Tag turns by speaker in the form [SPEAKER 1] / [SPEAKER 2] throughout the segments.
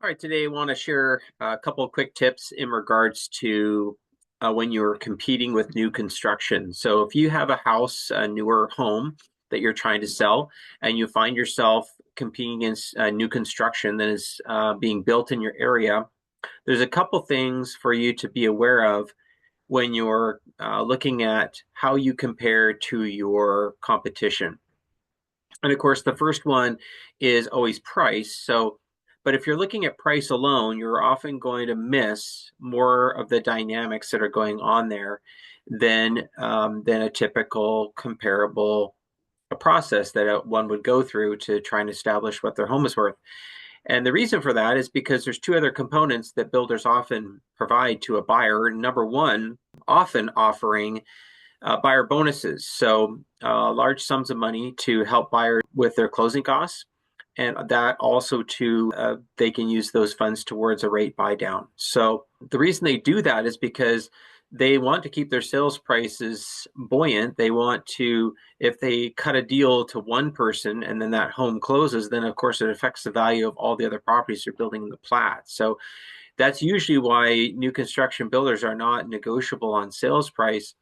[SPEAKER 1] All right, today I want to share a couple of quick tips in regards to when you're competing with new construction. So if you have a house, a newer home that you're trying to sell, and you find yourself competing against new construction that is being built in your area, there's a couple things for you to be aware of when you're looking at how you compare to your competition. And of course, the first one is always price. But if you're looking at price alone, you're often going to miss more of the dynamics that are going on there than a typical comparable process that one would go through to try and establish what their home is worth. And the reason for that is because there's two other components that builders often provide to a buyer. Number one, often offering buyer bonuses. So large sums of money to help buyers with their closing costs. And that also they can use those funds towards a rate buy down. So the reason they do that is because they want to keep their sales prices buoyant. They want to, if they cut a deal to one person and then that home closes, then of course it affects the value of all the other properties they're building in the plat. So that's usually why new construction builders are not negotiable on sales price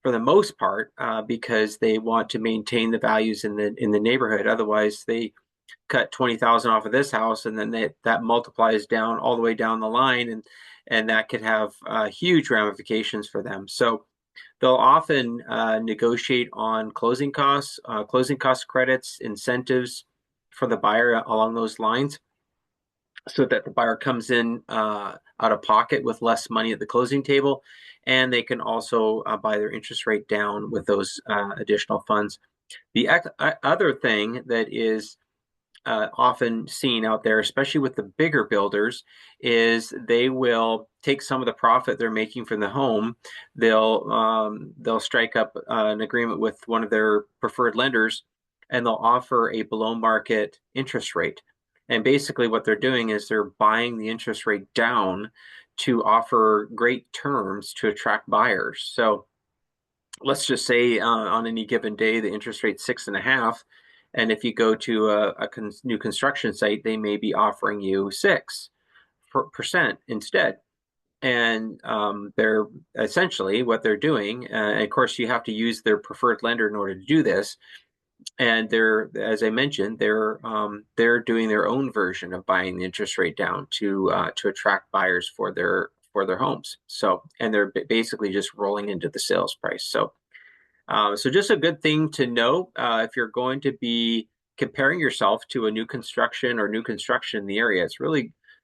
[SPEAKER 1] for the most part, because they want to maintain the values in the neighborhood. Otherwise, they cut 20,000 off of this house, and then that multiplies down all the way down the line, and that could have huge ramifications for them. So they'll often negotiate on closing cost credits, incentives for the buyer along those lines, so that the buyer comes in out of pocket with less money at the closing table, and they can also buy their interest rate down with those additional funds. The other thing that is often seen out there, especially with the bigger builders, is they will take some of the profit they're making from the home. They'll strike up an agreement with one of their preferred lenders, and they'll offer a below market interest rate. And basically, what they're doing is they're buying the interest rate down to offer great terms to attract buyers. So let's just say on any given day the interest rate's 6.5, and if you go to a new construction site, they may be offering you 6% instead. And they're essentially what they're doing. And of course, you have to use their preferred lender in order to do this. And they're, as I mentioned, they're doing their own version of buying the interest rate down to attract buyers for their homes. So, and they're basically just rolling into the sales price. So just a good thing to know if you're going to be comparing yourself to a new construction or new construction in the area.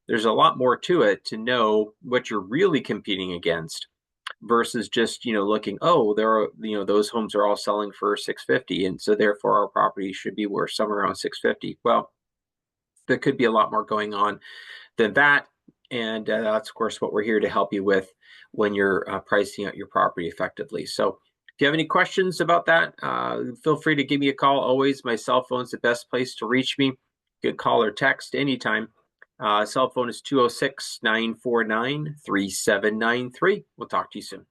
[SPEAKER 1] There's a lot more to it to know what you're really competing against versus just, looking, oh, those homes are all selling for 650, and so therefore our property should be worth somewhere around 650. Well, there could be a lot more going on than that. And that's, of course, what we're here to help you with when you're pricing out your property effectively. So if you have any questions about that, feel free to give me a call. Always, my cell phone's the best place to reach me. You can call or text anytime. Cell phone is 206-949-3793. We'll talk to you soon.